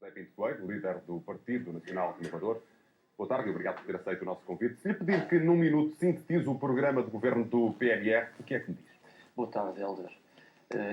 José Pinto Coelho, líder do Partido Nacional Renovador. Boa tarde e obrigado por ter aceito o nosso convite. Se lhe pedir que, num minuto, sintetize o programa de governo do PNR, o que é que me diz? Boa tarde, Hélder.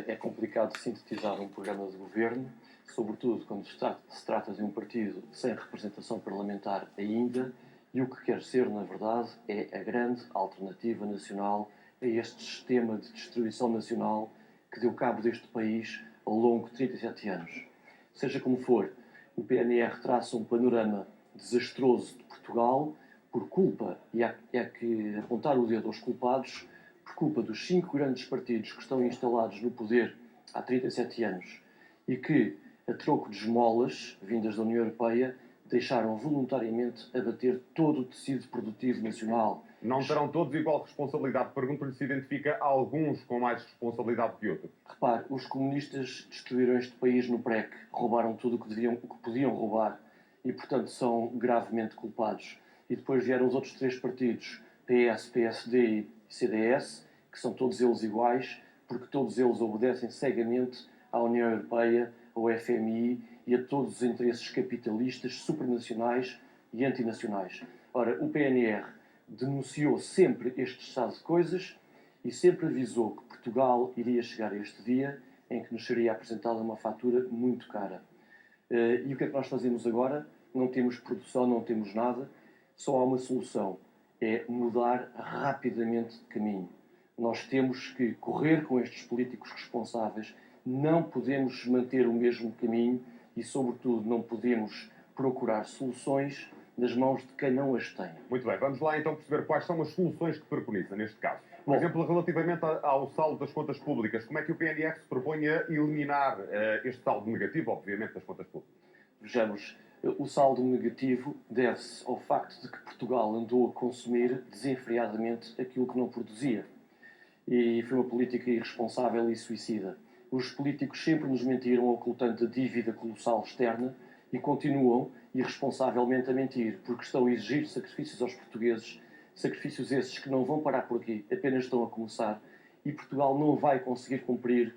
É complicado sintetizar um programa de governo, sobretudo quando se trata de um partido sem representação parlamentar ainda, e o que quer ser, na verdade, é a grande alternativa nacional a este sistema de destruição nacional que deu cabo deste país ao longo de 37 anos. Seja como for, o PNR traça um panorama desastroso de Portugal por culpa, e há que apontar o dedo aos culpados, por culpa dos 5 grandes partidos que estão instalados no poder há 37 anos e que, a troco de esmolas vindas da União Europeia, deixaram voluntariamente abater todo o tecido produtivo nacional. Não terão todos igual responsabilidade? Pergunto-lhe se identifica alguns com mais responsabilidade que outros. Repare, os comunistas destruíram este país no PREC, roubaram tudo o que podiam roubar e, portanto, são gravemente culpados. E depois vieram os outros 3 partidos, PS, PSD e CDS, que são todos eles iguais, porque todos eles obedecem cegamente à União Europeia, ao FMI e a todos os interesses capitalistas, supranacionais e antinacionais. Ora, o PNR denunciou sempre este estado de coisas e sempre avisou que Portugal iria chegar a este dia em que nos seria apresentada uma fatura muito cara. E o que é que nós fazemos agora? Não temos produção, não temos nada, só há uma solução, é mudar rapidamente de caminho. Nós temos que correr com estes políticos responsáveis, não podemos manter o mesmo caminho e, sobretudo, não podemos procurar soluções nas mãos de quem não as tem. Muito bem, vamos lá então perceber quais são as soluções que preconiza neste caso. Por exemplo, relativamente ao saldo das contas públicas, como é que o PNR se propõe a eliminar este saldo negativo, obviamente, das contas públicas? Vejamos, o saldo negativo deve-se ao facto de que Portugal andou a consumir desenfreadamente aquilo que não produzia. E foi uma política irresponsável e suicida. Os políticos sempre nos mentiram ocultando a dívida colossal externa e continuam irresponsavelmente a mentir, porque estão a exigir sacrifícios aos portugueses, sacrifícios esses que não vão parar por aqui, apenas estão a começar, e Portugal não vai conseguir cumprir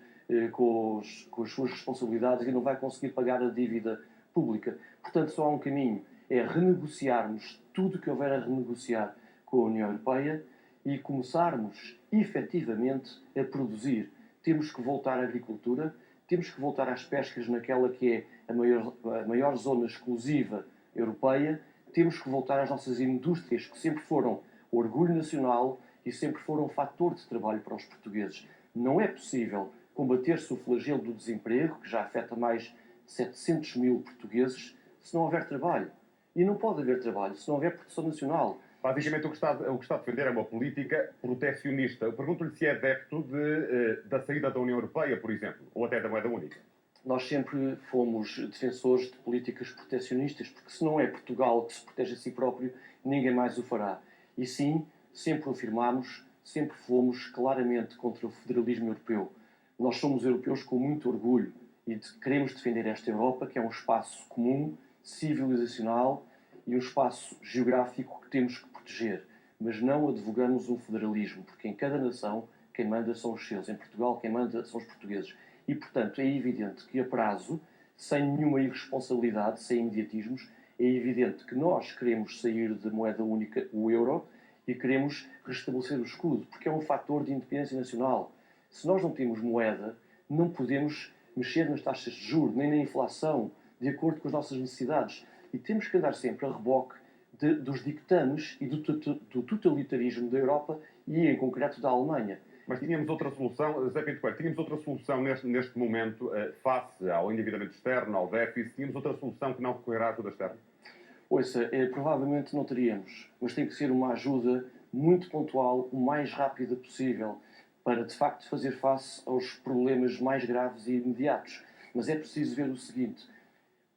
com as suas responsabilidades e não vai conseguir pagar a dívida pública. Portanto, só há um caminho, é renegociarmos tudo o que houver a renegociar com a União Europeia e começarmos, efetivamente, a produzir. Temos que voltar à agricultura, temos que voltar às pescas naquela que é a maior zona exclusiva europeia, temos que voltar às nossas indústrias, que sempre foram orgulho nacional e sempre foram um fator de trabalho para os portugueses. Não é possível combater-se o flagelo do desemprego, que já afeta mais de 700 mil portugueses, se não houver trabalho. E não pode haver trabalho se não houver produção nacional. Basicamente, o que está a defender é uma política protecionista. Eu pergunto-lhe se é adepto da saída da União Europeia, por exemplo, ou até da moeda única. Nós sempre fomos defensores de políticas protecionistas, porque se não é Portugal que se protege a si próprio, ninguém mais o fará. E sim, sempre o afirmámos, sempre fomos claramente contra o federalismo europeu. Nós somos europeus com muito orgulho e queremos defender esta Europa, que é um espaço comum, civilizacional e um espaço geográfico que temos que proteger. Mas não advogamos um federalismo, porque em cada nação quem manda são os seus. Em Portugal quem manda são os portugueses. E, portanto, é evidente que a prazo, sem nenhuma irresponsabilidade, sem imediatismos, é evidente que nós queremos sair da moeda única, o euro, e queremos restabelecer o escudo, porque é um fator de independência nacional. Se nós não temos moeda, não podemos mexer nas taxas de juros, nem na inflação, de acordo com as nossas necessidades. E temos que andar sempre a reboque dos dictames e do totalitarismo da Europa e, em concreto, da Alemanha. Mas tínhamos outra solução, José Pinto Coelho, tínhamos outra solução neste momento, face ao endividamento externo, ao déficit, tínhamos outra solução que não recorrer à ajuda externa? Ouça, provavelmente não teríamos, mas tem que ser uma ajuda muito pontual, o mais rápida possível, para, de facto, fazer face aos problemas mais graves e imediatos. Mas é preciso ver o seguinte,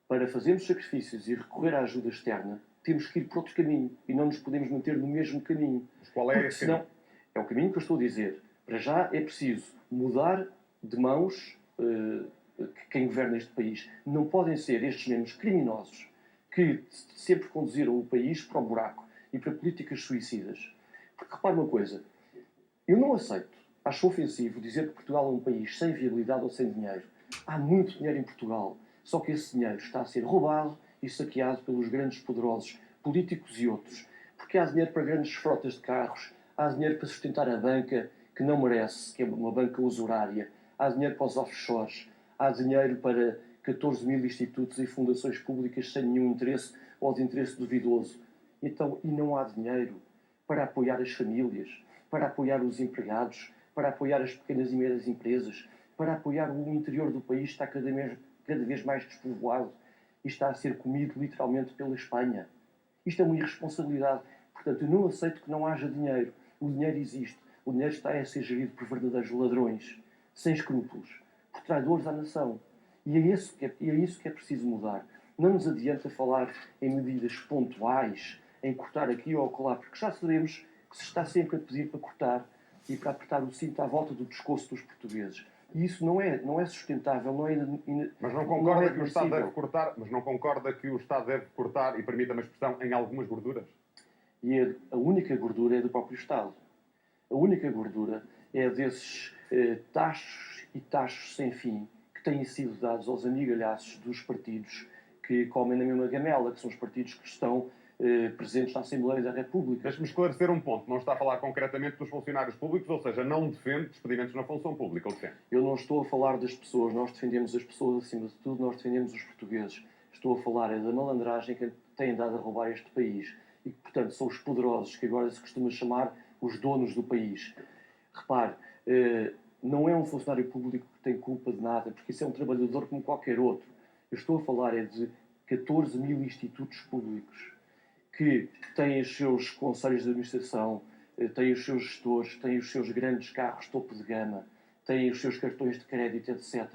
para fazermos sacrifícios e recorrer à ajuda externa, temos que ir por outro caminho e não nos podemos manter no mesmo caminho. Mas qual é esse caminho? É o caminho que eu estou a dizer. Para já é preciso mudar de mãos quem governa este país. Não podem ser estes mesmos criminosos que sempre conduziram o país para o buraco e para políticas suicidas. Porque repare uma coisa, eu não aceito, acho ofensivo dizer que Portugal é um país sem viabilidade ou sem dinheiro. Há muito dinheiro em Portugal. Só que esse dinheiro está a ser roubado e saqueado pelos grandes poderosos, políticos e outros. Porque há dinheiro para grandes frotas de carros, há dinheiro para sustentar a banca que não merece, que é uma banca usurária, há dinheiro para os offshores, há dinheiro para 14 mil institutos e fundações públicas sem nenhum interesse ou de interesse duvidoso. Então, e não há dinheiro para apoiar as famílias, para apoiar os empregados, para apoiar as pequenas e médias empresas, para apoiar o interior do país que está cada vez mais despovoado e está a ser comido literalmente pela Espanha. Isto é uma irresponsabilidade. Portanto, eu não aceito que não haja dinheiro. O dinheiro existe. O dinheiro está a ser gerido por verdadeiros ladrões, sem escrúpulos, por traidores à nação. E é isso que é preciso mudar. Não nos adianta falar em medidas pontuais, em cortar aqui ou acolá, porque já sabemos que se está sempre a pedir para cortar e para apertar o cinto à volta do pescoço dos portugueses. E isso não é sustentável, não é. Mas não concorda que o Estado deve cortar, mas não concorda que o Estado deve cortar, e permita-me a expressão, em algumas gorduras? E a única gordura é do próprio Estado. A única gordura é desses tachos e tachos sem fim que têm sido dados aos amigalhaços dos partidos que comem na mesma gamela, que são os partidos que estão presentes na Assembleia da República. Deixe-me esclarecer um ponto. Não está a falar concretamente dos funcionários públicos, ou seja, não defende despedimentos na função pública, ou defende? Eu não estou a falar das pessoas. Nós defendemos as pessoas acima de tudo, nós defendemos os portugueses. Estou a falar da malandragem que tem andado a roubar este país e que, portanto, são os poderosos que agora se costuma chamar os donos do país. Repare, não é um funcionário público que tem culpa de nada, porque isso é um trabalhador como qualquer outro. Eu estou a falar de 14 mil institutos públicos que têm os seus conselhos de administração, têm os seus gestores, têm os seus grandes carros topo de gama, têm os seus cartões de crédito, etc.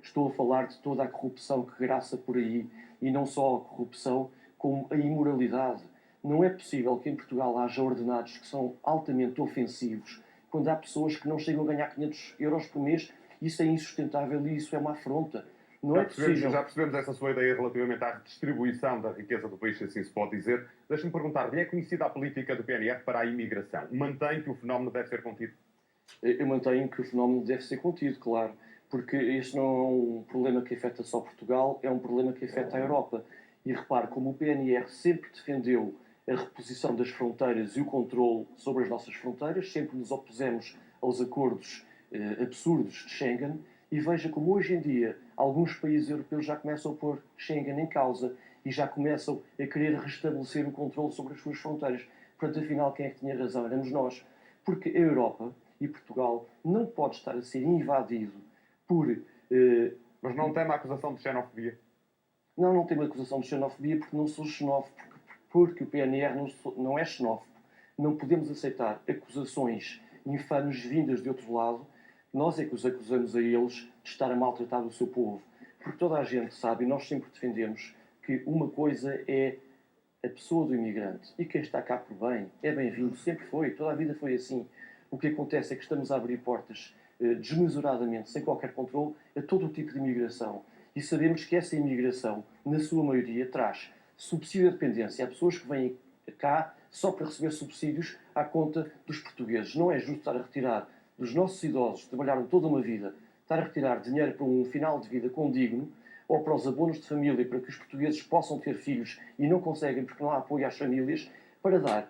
Estou a falar de toda a corrupção que graça por aí, e não só a corrupção, como a imoralidade. Não é possível que em Portugal haja ordenados que são altamente ofensivos, quando há pessoas que não chegam a ganhar 500 euros por mês. Isso é insustentável e isso é uma afronta. Não é possível. Já percebemos essa sua ideia relativamente à redistribuição da riqueza do país, se assim se pode dizer. Deixe-me perguntar-lhe, é conhecida a política do PNR para a imigração? Mantém que o fenómeno deve ser contido? Eu mantenho que o fenómeno deve ser contido, claro, porque este não é um problema que afeta só Portugal, é um problema que afeta a Europa. E repare, como o PNR sempre defendeu a reposição das fronteiras e o controle sobre as nossas fronteiras, sempre nos opusemos aos acordos absurdos de Schengen, e veja como hoje em dia alguns países europeus já começam a pôr Schengen em causa e já começam a querer restabelecer o controle sobre as suas fronteiras. Portanto, afinal, quem é que tinha razão? Éramos nós. Porque a Europa e Portugal não pode estar a ser invadido por... Mas não teme a acusação de xenofobia? Não tem uma acusação de xenofobia porque não sou xenófobo, porque o PNR não é xenófobo. Não podemos aceitar acusações infames vindas de outro lado. Nós é que os acusamos a eles de estar a maltratar o seu povo. Porque toda a gente sabe, e nós sempre defendemos, que uma coisa é a pessoa do imigrante. E quem está cá por bem é bem-vindo. Sempre foi. Toda a vida foi assim. O que acontece é que estamos a abrir portas desmesuradamente, sem qualquer controle, a todo o tipo de imigração. E sabemos que essa imigração, na sua maioria, traz subsídio à dependência. Há pessoas que vêm cá só para receber subsídios à conta dos portugueses. Não é justo estar a retirar dos nossos idosos que trabalharam toda uma vida, estar a retirar dinheiro para um final de vida condigno, ou para os abonos de família, para que os portugueses possam ter filhos e não conseguem porque não há apoio às famílias, para dar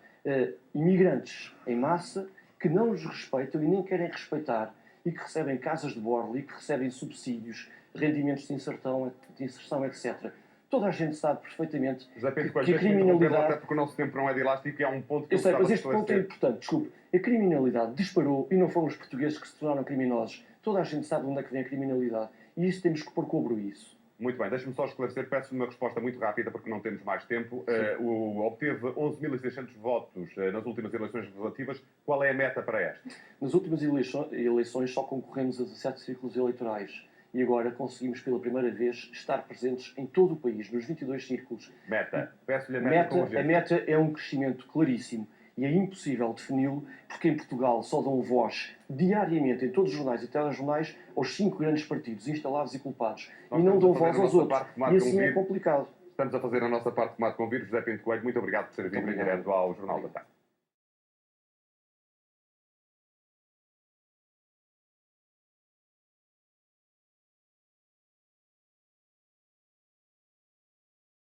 imigrantes em massa que não os respeitam e nem querem respeitar e que recebem casas de bordo e que recebem subsídios, rendimentos de inserção, etc. Toda a gente sabe perfeitamente que a criminalidade... Até porque o nosso tempo não é de elástico e há um ponto que eu sei, mas este ponto é importante, desculpe. A criminalidade disparou e não foram os portugueses que se tornaram criminosos. Toda a gente sabe de onde é que vem a criminalidade e isso temos que pôr cobro isso. Muito bem, deixe-me só esclarecer, peço-lhe uma resposta muito rápida porque não temos mais tempo. Obteve 11.600 votos nas últimas eleições legislativas. Qual é a meta para esta? Nas últimas eleições só concorremos a 17 círculos eleitorais e agora conseguimos pela primeira vez estar presentes em todo o país, nos 22 círculos. Meta? Peço-lhe a meta. A meta é um crescimento claríssimo. E é impossível defini-lo, porque em Portugal só dão voz diariamente, em todos os jornais e telejornais, aos 5 grandes partidos instalados e culpados. E não dão voz aos outros. E assim é complicado. Estamos a fazer a nossa parte de tomate com vírus. José Pinto Coelho, muito obrigado por ter vindo em direto ao Jornal da Tarde.